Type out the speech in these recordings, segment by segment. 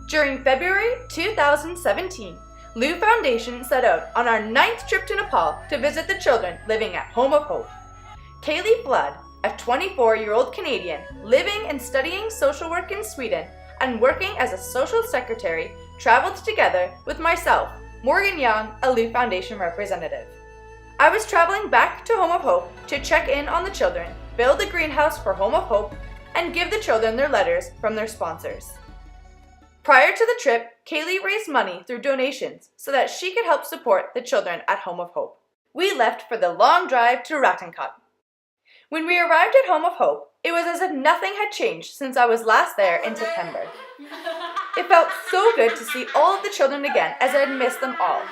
During February 2017, Lu Foundation set out on our 9th trip to Nepal to visit the children living at Home of Hope. Kaylee Flood, a 24-year-old Canadian living and studying social work in Sweden and working as a social secretary, traveled together with myself, Morgan Young, a Lu Foundation representative. I was traveling back to Home of Hope to check in on the children, build a greenhouse for Home of Hope, and give the children their letters from their sponsors. Prior to the trip, Kaylee raised money through donations so that she could help support the children at Home of Hope. We left for the long drive to Rattencup. When we arrived at Home of Hope, it was as if nothing had changed since I was last there in September. It felt so good to see all of the children again as I had missed them all.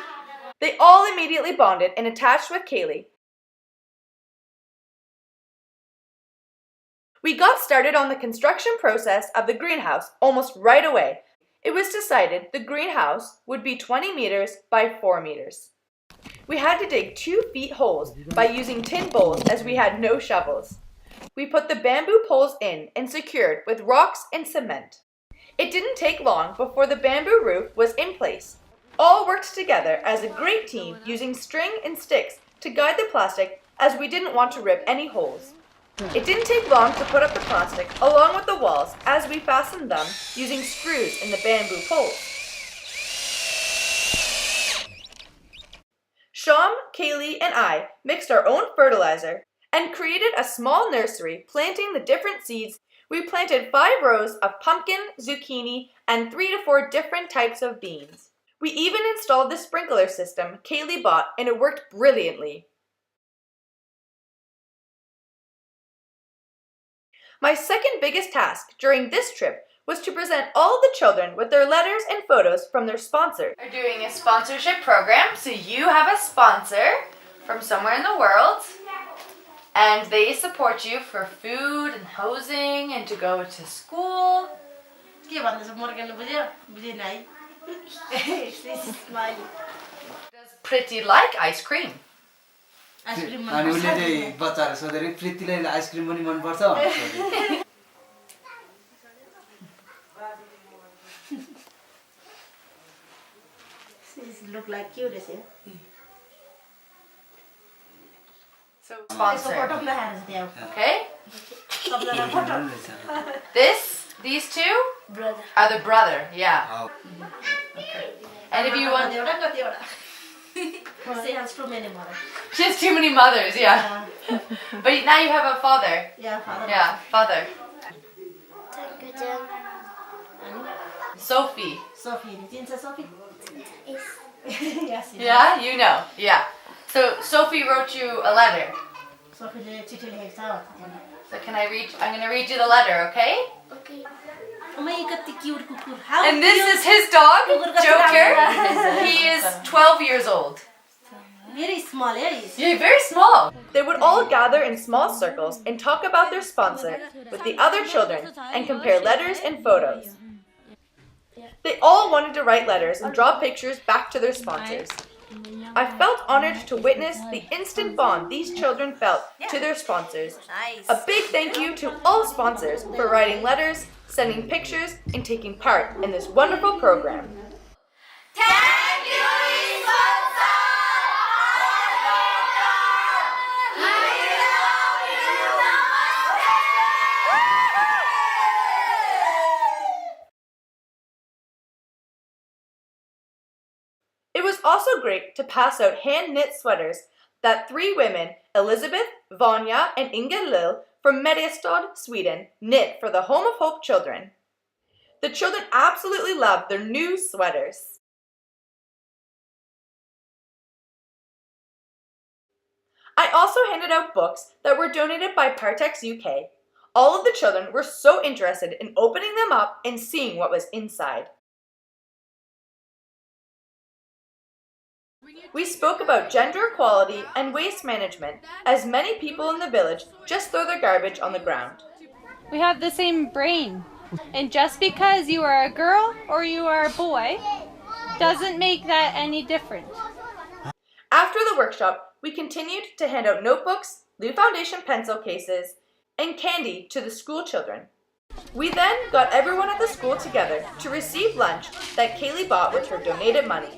They all immediately bonded and attached with Kaylee. We got started on the construction process of the greenhouse almost right away. It was decided the greenhouse would be 20 meters by 4 meters. We had to dig 2 feet holes by using tin bowls as we had no shovels. We put the bamboo poles in and secured with rocks and cement. It didn't take long before the bamboo roof was in place. All worked together as a great team using string and sticks to guide the plastic as we didn't want to rip any holes. It didn't take long to put up the plastic along with the walls as we fastened them using screws in the bamboo poles. Sham, Kaylee, and I mixed our own fertilizer and created a small nursery planting the different seeds. We planted 5 rows of pumpkin, zucchini, and 3 to 4 different types of beans. We even installed the sprinkler system Kaylee bought, and it worked brilliantly. My second biggest task during this trip was to present all the children with their letters and photos from their sponsors. We're doing a sponsorship program, so you have a sponsor from somewhere in the world, and they support you for food and housing and to go to school. Does Pretty like ice cream? अनि उले चाहिँ बच्चाहरु सोधेर प्रीतिले ice cream पनि मन पर्छ भन्छ These look like cute, is it? So sponsor. Okay. These two are the brother. Yeah. Okay. And if you want, She has too many mothers. she has too many mothers. Yeah. But now you have a father. Yeah, father. Yeah, father. Sophie. Sophie, did you say Sophie? Yes. Yeah, you know. Yeah. So Sophie wrote you a letter. Sophie, chichi lekheko छ. So can I read? I'm gonna read you the letter, okay? Okay. Oh my god, the cute kukur. And this is his dog, Joker. He is 12 years old. Very small, Yeah, very small. They would all gather in small circles and talk about their sponsor with the other children and compare letters and photos. They all wanted to write letters and draw pictures back to their sponsors. I felt honored to witness the instant bond these children felt to their sponsors. A big thank you to all sponsors for writing letters, sending pictures, and taking part in this wonderful program. Thank you, sponsor! It was also great to pass out hand-knit sweaters that 3 women, Elizabeth, Vanya, and Inga Lil, from Mariestad, Sweden, knit for the Home of Hope children. The children absolutely loved their new sweaters. I also handed out books that were donated by Partex UK. All of the children were so interested in opening them up and seeing what was inside. We spoke about gender equality and waste management, as many people in the village just throw their garbage on the ground. We have the same brain, and just because you are a girl or you are a boy doesn't make that any different. After the workshop, we continued to hand out notebooks, Lu Foundation pencil cases, and candy to the school children. We then got everyone at the school together to receive lunch that Kaylee bought with her donated money.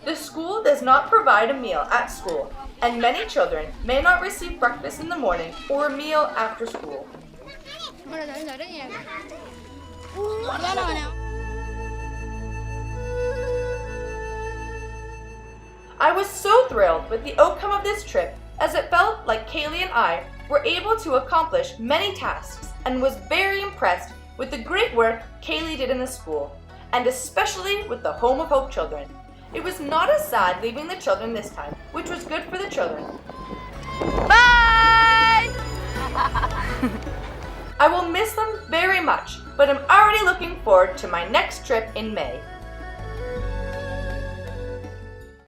The school does not provide a meal at school, and many children may not receive breakfast in the morning or a meal after school. I was so thrilled with the outcome of this trip, as it felt like Kaylee and I were able to accomplish many tasks, and was very impressed with the great work Kaylee did in the school, and especially with the Home of Hope children. It was not as sad leaving the children this time, which was good for the children. Bye! I will miss them very much, but I'm already looking forward to my next trip in May.